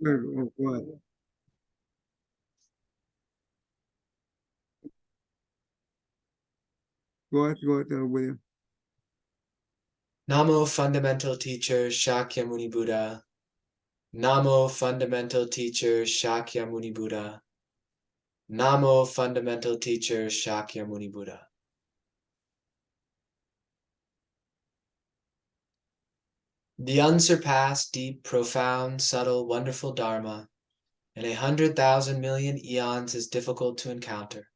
Go ahead, William. Namo Fundamental Teacher Shakyamuni Buddha. Namo Fundamental Teacher Shakyamuni Buddha. Namo Fundamental Teacher Shakyamuni Buddha. The unsurpassed, deep, profound, subtle, wonderful Dharma in 100,000 million eons is difficult to encounter.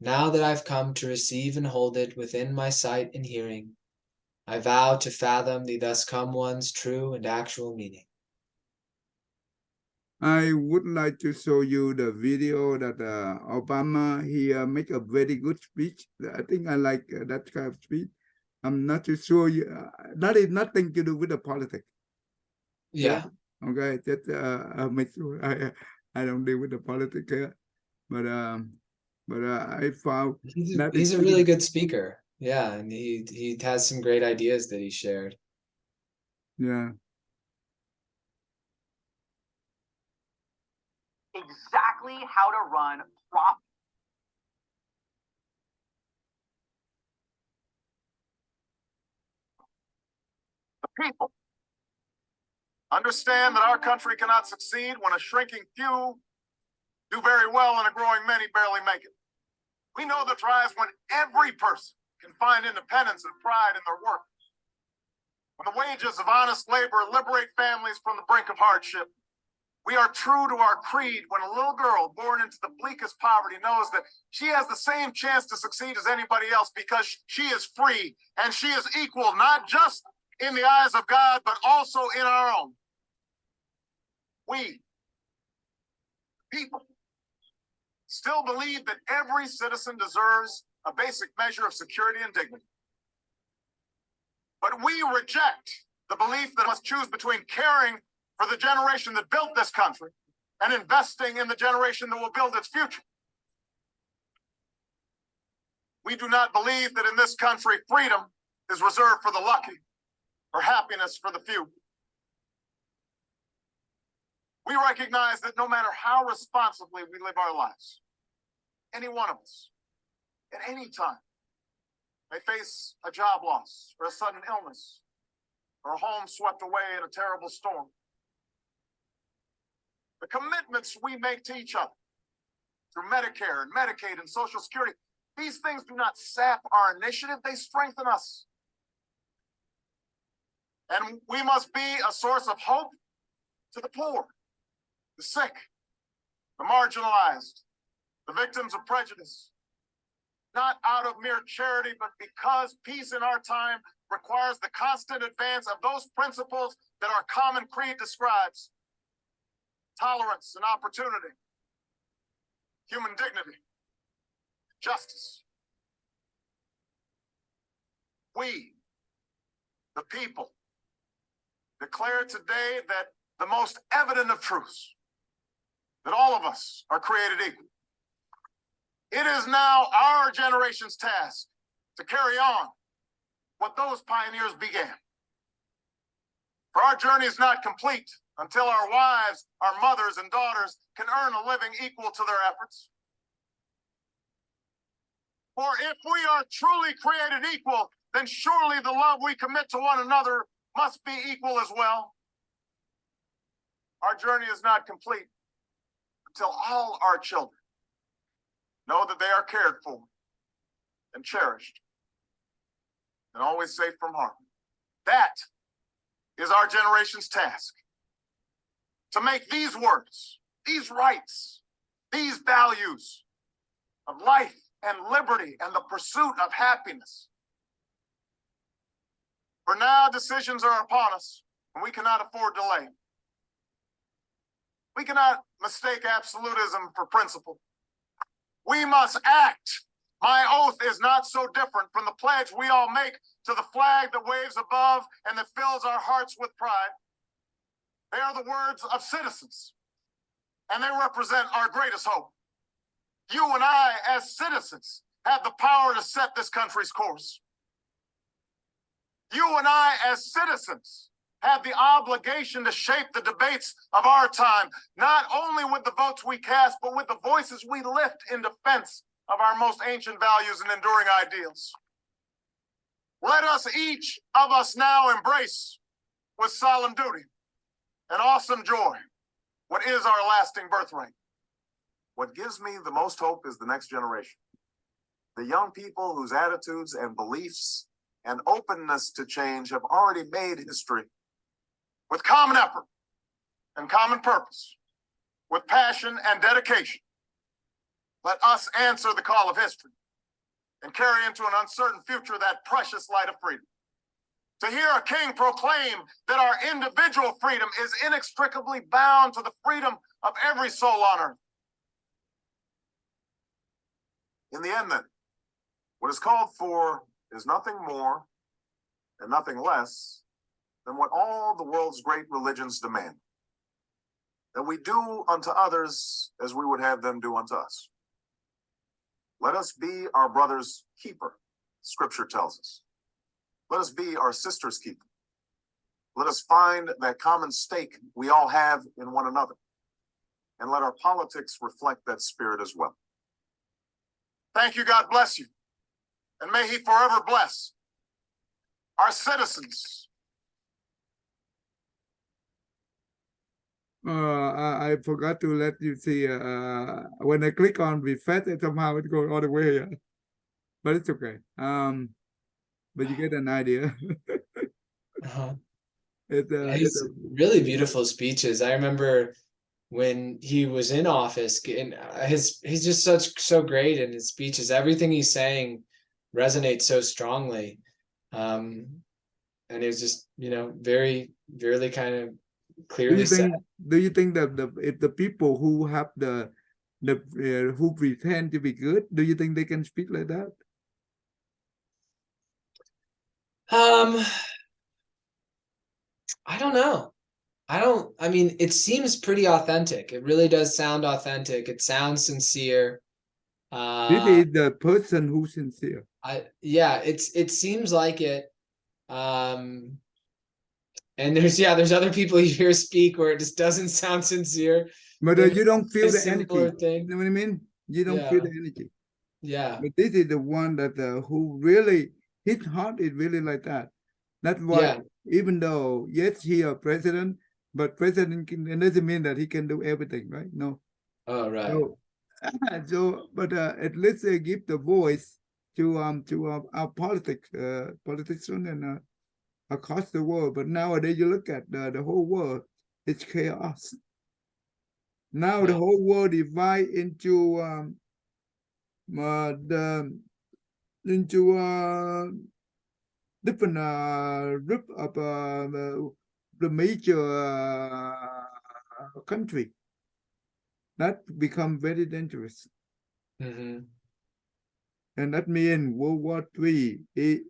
Now that I've come to receive and hold it within my sight and hearing, I vow to fathom the thus come one's true and actual meaning. I would like to show you the video that Obama, he make a very good speech. I think I like that kind of speech. I'm not too sure. That is nothing to do with the politics. Yeah. Okay, just make sure I don't deal with the politics here. But I found that is He's a pretty. really good speaker. Yeah, and he has some great ideas that he shared. Yeah. Exactly how to run profit. The people understand that our country cannot succeed when a shrinking few do very well and a growing many barely make it. We know that thrives when every person can find independence and pride in their work. When the wages of honest labor liberate families from the brink of hardship, we are true to our creed when a little girl born into the bleakest poverty knows that she has the same chance to succeed as anybody else because she is free and she is equal, not just in the eyes of God, but also in our own. We, people, still believe that every citizen deserves a basic measure of security and dignity. But we reject the belief that must choose between caring for the generation that built this country and investing in the generation that will build its future. We do not believe that in this country, freedom is reserved for the lucky or happiness for the few. We recognize that no matter how responsibly we live our lives, any one of us, at any time, may face a job loss or a sudden illness or a home swept away in a terrible storm. The commitments we make to each other through Medicare and Medicaid and Social Security, these things do not sap our initiative, they strengthen us. And we must be a source of hope to the poor, the sick, the marginalized, the victims of prejudice, not out of mere charity, but because peace in our time requires the constant advance of those principles that our common creed describes: tolerance and opportunity, human dignity, justice. We, the people, declare today that the most evident of truths, that all of us are created equal. It is now our generation's task to carry on what those pioneers began. For our journey is not complete until our wives, our mothers, and daughters can earn a living equal to their efforts. For if we are truly created equal, then surely the love we commit to one another must be equal as well. Our journey is not complete until all our children know that they are cared for and cherished and always safe from harm. That is our generation's task: to make these words, these rights, these values of life and liberty and the pursuit of happiness. For now, decisions are upon us, and we cannot afford delay. We cannot mistake absolutism for principle. We must act. My oath is not so different from the pledge we all make to the flag that waves above and that fills our hearts with pride. They are the words of citizens, and they represent our greatest hope. You and I, as citizens, have the power to set this country's course. You and I, as citizens, have the obligation to shape the debates of our time, not only with the votes we cast, but with the voices we lift in defense of our most ancient values and enduring ideals. Let us, each of us now, embrace with solemn duty and awesome joy what is our lasting birthright. What gives me the most hope is the next generation. The young people whose attitudes and beliefs and openness to change have already made history with common effort and common purpose, with passion and dedication. Let us answer the call of history and carry into an uncertain future that precious light of freedom. To hear a king proclaim that our individual freedom is inextricably bound to the freedom of every soul on earth. In the end, then, what is called for is nothing more and nothing less than what all the world's great religions demand, that we do unto others as we would have them do unto us. Let us be our brother's keeper, Scripture tells us. Let us be our sister's keeper. Let us find that common stake we all have in one another, and let our politics reflect that spirit as well. Thank you, God bless you, and may he forever bless our citizens. I forgot to let you see, when I click on Preface, somehow it goes all the way, but it's okay. But you get an idea. Uh-huh. It's He's really beautiful speeches. I remember when he was in office, and he's just so great in his speeches. Everything he's saying resonates so strongly, and it's just very kind of clearly said. Do you think that if the people who have the who pretend to be good, do you think they can speak like that? I don't know. I mean, it seems pretty authentic. It really does sound authentic. It sounds sincere. This is the person who's sincere. Yeah, it seems like it. And there's other people you hear speak where it just doesn't sound sincere. But you don't feel the energy. Thing. You know what I mean? You don't feel the energy. Yeah. But this is the one that who really, his heart is really like that. That's why, even though, yes, he is president, but president doesn't mean that he can do everything, right? No. Oh, right. But at least they give the voice to our politicians and across the world. But nowadays you look at the whole world, it's chaos. Now the whole world divided into different group of the major country. That become very dangerous. Mm-hmm. And that means World War III is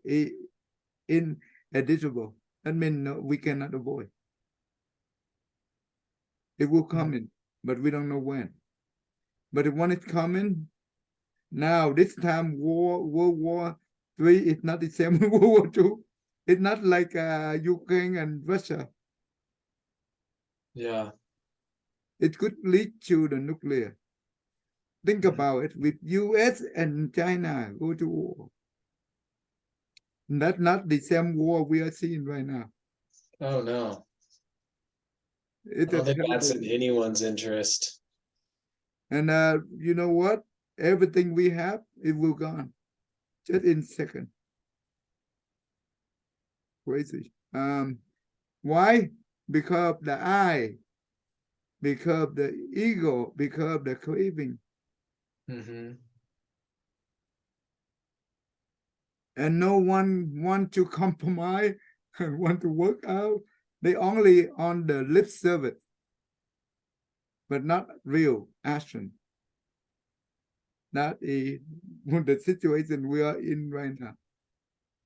inevitable. That means we cannot avoid. It will come in, but we don't know when. But when it's coming, now this time World War III is not the same as World War II. It's not like Ukraine and Russia. Yeah. It could lead to the nuclear. Think about it, with US and China go to war. That's not the same war we are seeing right now. Oh no. I don't think that's in anyone's interest. And you know what? Everything we have, it will gone. Just in a second. Crazy. Why? Because of the I, because of the ego, because of the craving. Mm-hmm. And no one want to compromise and want to work out. They only on the lip service, but not real action. That is the situation we are in right now.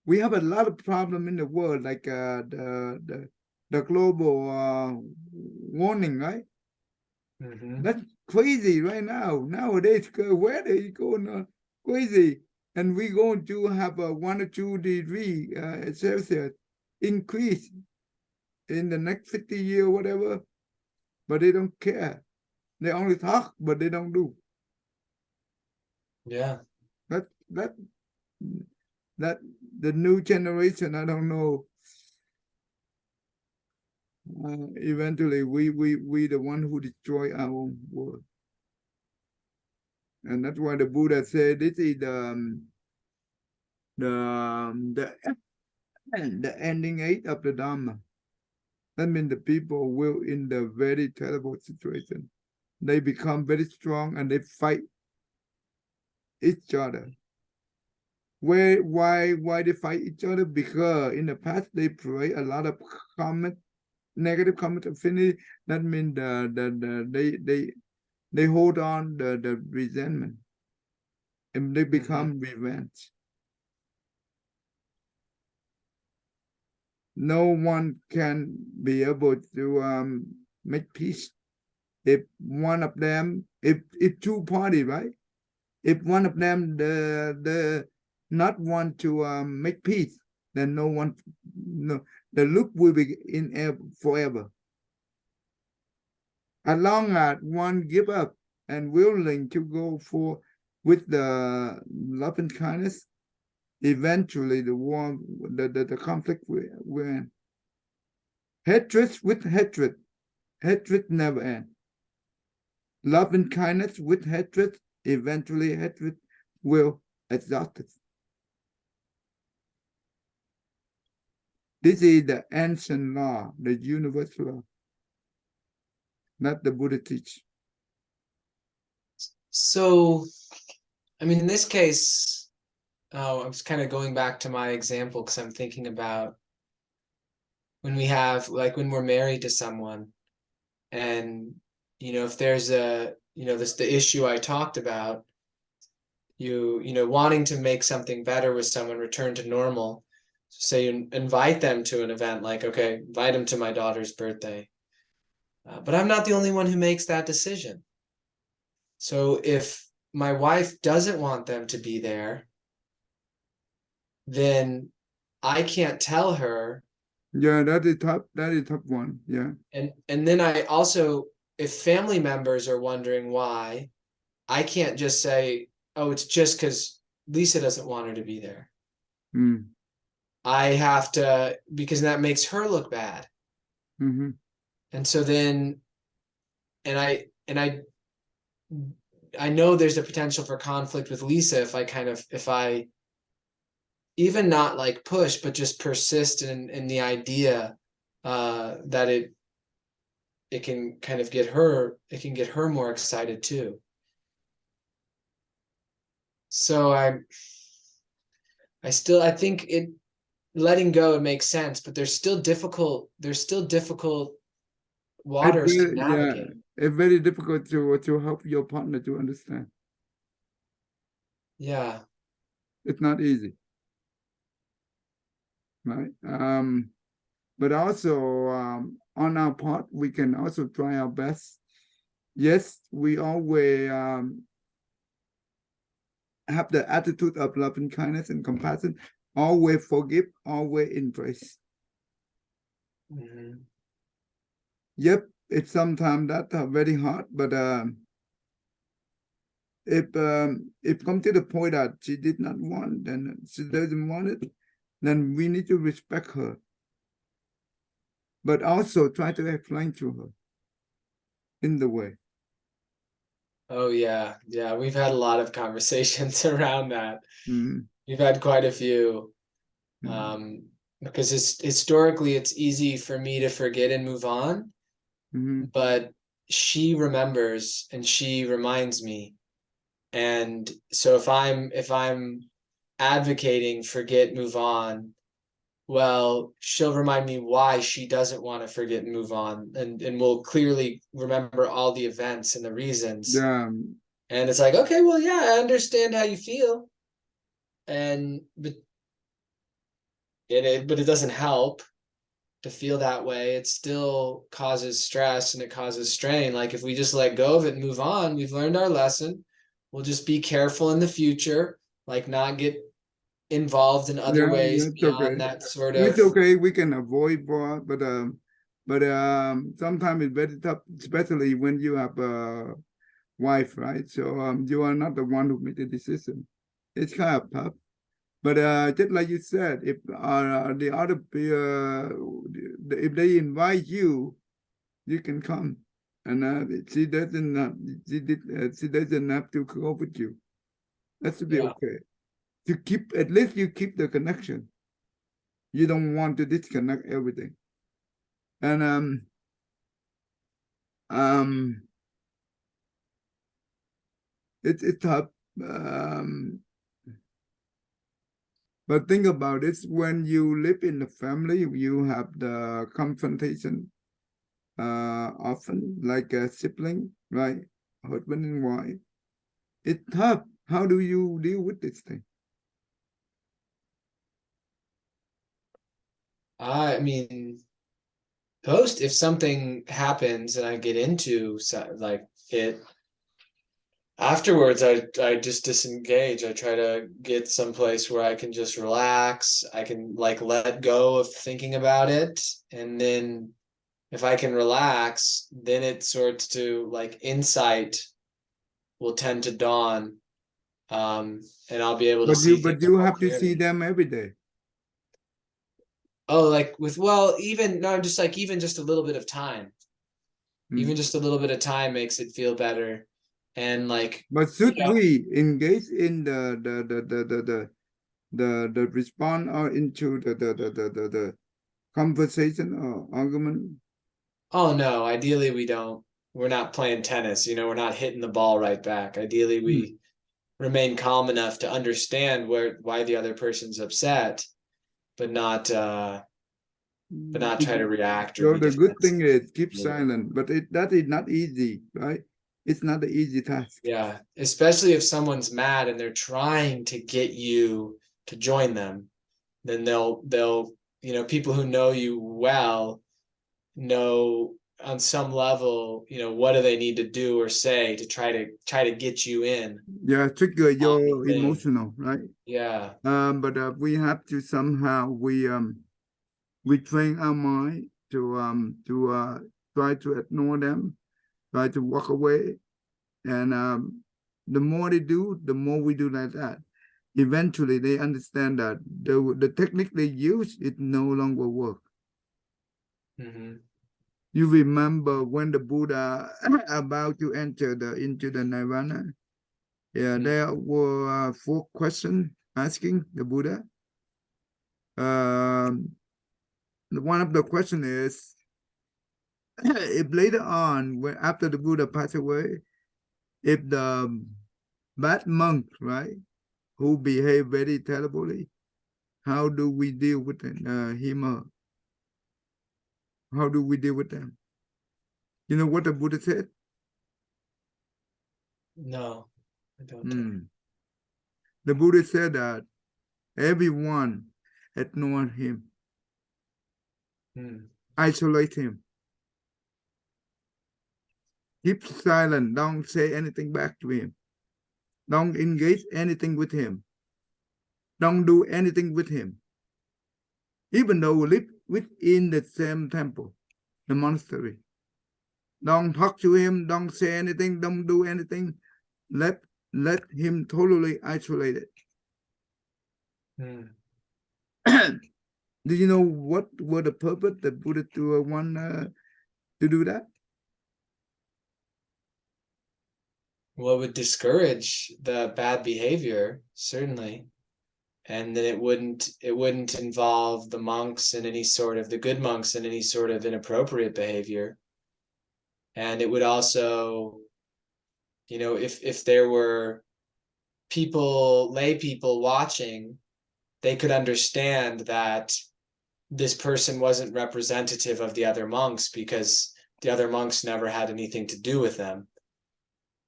We have a lot of problem in the world, like the global warming, right? Mm-hmm. That's crazy right now. Nowadays, weather is going crazy, and we're going to have a 1 or 2 degree Celsius increase in the next 50 years, whatever, but they don't care. They only talk, but they don't do. Yeah. That the new generation, I don't know. Eventually, we the one who destroy our own world, and that's why the Buddha said this is the ending age of the Dharma. That means the people will in the very terrible situation. They become very strong and they fight each other. Why they fight each other? Because in the past they create a lot of negative comment affinity. That means they hold on the resentment and they become revenge. No one can be able to make peace if one of them, if two parties, right? If one of them the not want to make peace, then the loop will be in forever. As long as one give up and willing to go for with the love and kindness, eventually the war, the conflict will end. Hatred with hatred never ends. Love and kindness with hatred, eventually hatred will exhaust it. This is the ancient law, the universal law, not the Buddha teach. So, I mean, in this case, I was kind of going back to my example because I'm thinking about when we have, like, when we're married to someone, and if there's the issue I talked about, wanting to make something better with someone, return to normal. So say you invite them to an event, like, okay, invite them to my daughter's birthday, but I'm not the only one who makes that decision. So if my wife doesn't want them to be there, then I can't tell her. Yeah, that is tough one. Yeah. And then I also, if family members are wondering why, I can't just say, oh, it's just because Lisa doesn't want her to be there. I have to, because that makes her look bad. And so then, and I know there's a potential for conflict with Lisa if I even not like push, but just persist in the idea that it can kind of get her more excited too. So I think letting go makes sense, but there's still difficult waters to navigate. It's very difficult to help your partner to understand. Yeah. It's not easy. Right. But also on our part, we can also try our best. Yes, we always have the attitude of love and kindness and compassion, always forgive, always embrace. Yep, it's sometimes that's very hard, but if come to the point that she did not want, then she doesn't want it, then we need to respect her. But also try to explain to her in the way. Oh yeah, we've had a lot of conversations around that. We've had quite a few. Because historically it's easy for me to forget and move on, but she remembers and she reminds me. And so if I'm advocating forget, move on, well, she'll remind me why she doesn't want to forget and move on, and we'll clearly remember all the events and the reasons. And it's like, okay, well, yeah, I understand how you feel, but it doesn't help to feel that way. It still causes stress and it causes strain. Like, if we just let go of it and move on, we've learned our lesson. We'll just be careful in the future, like not get involved in other ways beyond that sort of. It's okay, we can avoid, but But sometimes it's very tough, especially when you have a wife, right? So you are not the one who made the decision. It's kind of tough. But just like you said, if the other if they invite you, you can come, and she doesn't have to go with you. That should be Yeah. okay. To keep at least you keep the connection. You don't want to disconnect everything. And it's tough. But think about it, when you live in a family, you have the confrontation often, like a sibling, right? Husband and wife. It's tough. How do you deal with this thing? I mean, if something happens and I get into like it, afterwards I just disengage. I try to get someplace where I can just relax. I can like let go of thinking about it, and then if I can relax, then it sorts to like insight will tend to dawn, and I'll be able to see things But you more have to see clearly. them every day. Oh, like with, well, even no, just like even just a little bit of time, even just a little bit of time makes it feel better. And like, But you should know, we engage in the response or into the conversation or argument? oh no, ideally we're not playing tennis, we're not hitting the ball right back. Ideally we remain calm enough to understand why the other person's upset, but not try to react or So be the good defensive. thing is keep Yeah. silent, but that is not easy, right? It's not an easy task. Yeah, especially if someone's mad and they're trying to get you to join them, then they'll people who know you well know on some level, what do they need to do or say to try to get you in Yeah, trigger on the your thing. emotional, right? Yeah. But we have to somehow we train our mind to try to ignore them, try to walk away, and the more they do, the more we do like that. Eventually, they understand that the technique they use it no longer work. Hmm. You remember when the Buddha about to enter into the nirvana? Yeah, there were 4 questions asking the Buddha. One of the question is, if later on, when after the Buddha passed away, if the bad monk, right, who behave very terribly, how do we deal with him or how do we deal with them? You know what the Buddha said? No, I don't. The Buddha said that everyone ignore him, isolate him, keep silent, don't say anything back to him, don't engage anything with him, don't do anything with him, even though we live within the same temple, the monastery. Don't talk to him, don't say anything, don't do anything. Let him totally isolated. Do you know what were the purpose that Buddha want to do that? What would discourage the bad behavior, certainly. And then it wouldn't involve the monks and any sort of the good monks in any sort of inappropriate behavior. And it would also, if there were lay people watching, they could understand that this person wasn't representative of the other monks because the other monks never had anything to do with them.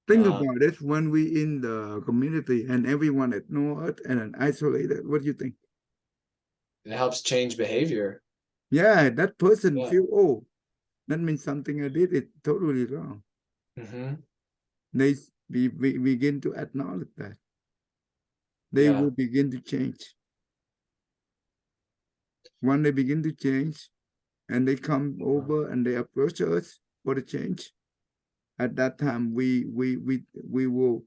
Think about it when we in the community and everyone ignore it and isolated. What do you think? It helps change behavior. Yeah, that person Yeah. feel, oh, that means something I did it totally wrong. They begin to acknowledge that. They will begin to change. When they begin to change, and they come over and they approach us for the change, at that time we will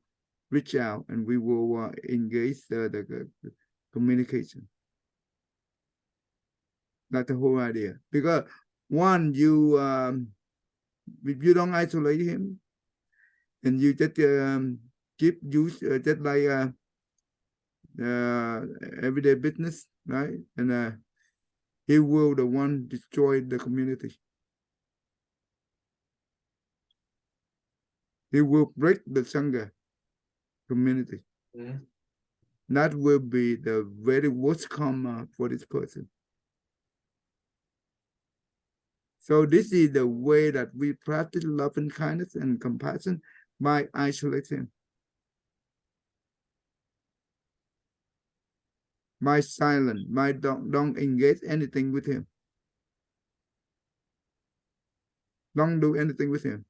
reach out and we will engage the communication. That's the whole idea. Because one, you if you don't isolate him and you just keep use just like everyday business, right? And he will the one destroy the community. He will break the Sangha community. Mhm. That will be the very worst karma for this person. So this is the way that we practice love and kindness and compassion, by isolating, by silent, by don't engage anything with him. Don't do anything with him.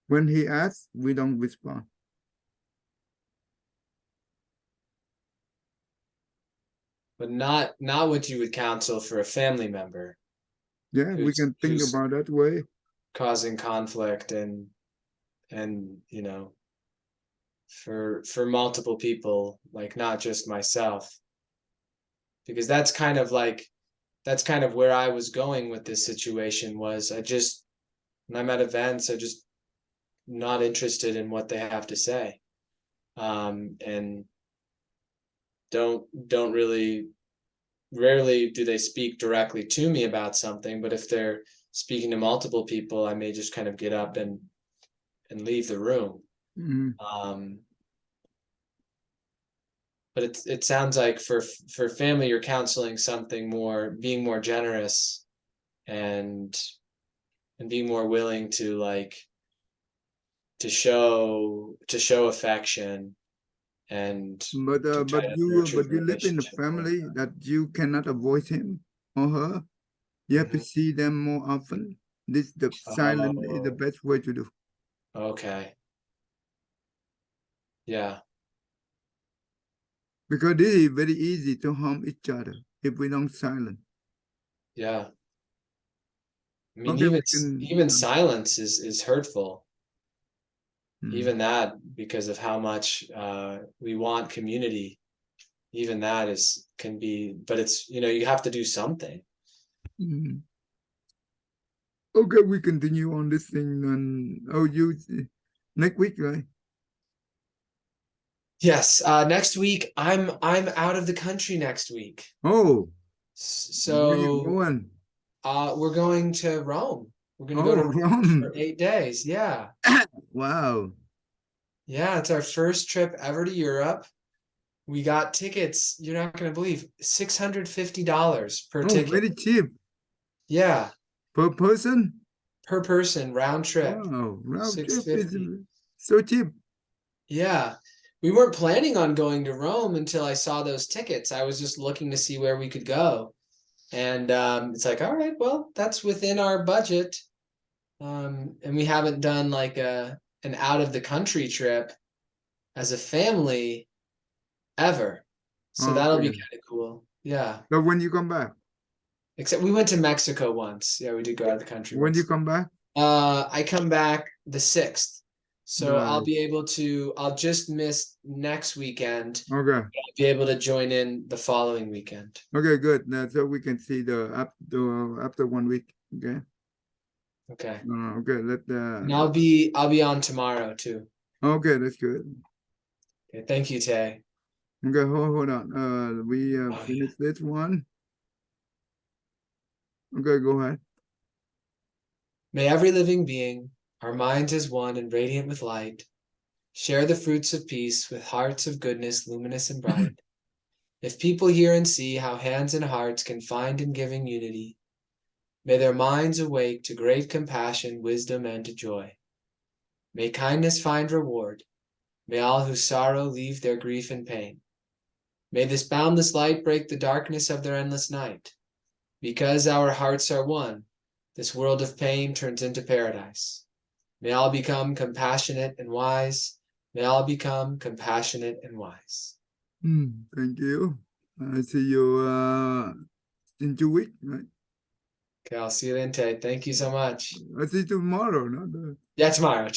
When he asks, we don't respond. But not what you would counsel for a family member Yeah, we can think who's about that way. causing conflict and you know, for multiple people, like not just myself. Because that's kind of where I was going with this situation. Was when I'm at events, I just not interested in what they have to say, and don't really, rarely do they speak directly to me about something, but if they're speaking to multiple people, I may just kind of get up and leave the room. Mm-hmm. But it sounds like for family, you're counseling something more, being more generous and being more willing to to show affection and But to try to you nurture the live in a relationship more. family that you cannot avoid him or her. You have to see them more often. This the silent is the Oh, best way to do. okay. Yeah. Because this is very easy to harm each other if we don't silent. Yeah. I mean, Okay, we can. even silence is hurtful. Mm. Even that, because of how much we want community. Even that can be, but it's, you have to do something. Mm. Okay, we continue on this thing. And you next week, right? Yes. Next week, I'm out of the country next week. Oh, where you So going? we're going to Rome. We're going to go Oh, to Rome for 8 days. Yeah. Wow. Yeah, it's our first trip ever to Europe. We got tickets, you're not going to believe, $650 per Oh, ticket. very cheap. Yeah, Per person? per person, round trip. Wow, round trip is 650. so cheap. Yeah. We weren't planning on going to Rome until I saw those tickets. I was just looking to see where we could go. And it's like, all right, well, that's within our budget. And we haven't done like an out of the country trip as a family ever. So that'll be Okay. kind of cool. Yeah. So when you come back? Except we went to Mexico once. Yeah, we did go out of the country When you once. come back? I come back the 6th. So I'll Nice. be able to, I'll just miss next weekend. Okay. I'll be able to join in the following weekend. Okay, good. Now, so we can see after 1 week. Okay. Okay. Okay. And I'll be on tomorrow too. Okay, that's good. Okay, thank you, Tay. Okay, hold on. We finished this one. Okay, go ahead. May every living being, our minds as one and radiant with light, share the fruits of peace with hearts of goodness, luminous and bright. If people hear and see how hands and hearts can find in giving unity, may their minds awake to great compassion, wisdom, and to joy. May kindness find reward. May all who sorrow leave their grief and pain. May this boundless light break the darkness of their endless night. Because our hearts are one, this world of pain turns into paradise. May all become compassionate and wise. May all become compassionate and wise. Thank you. I see you in 2 weeks, right? Okay, I'll see you then, Ted. Thank you so much. I'll see you tomorrow, no? Yeah, tomorrow.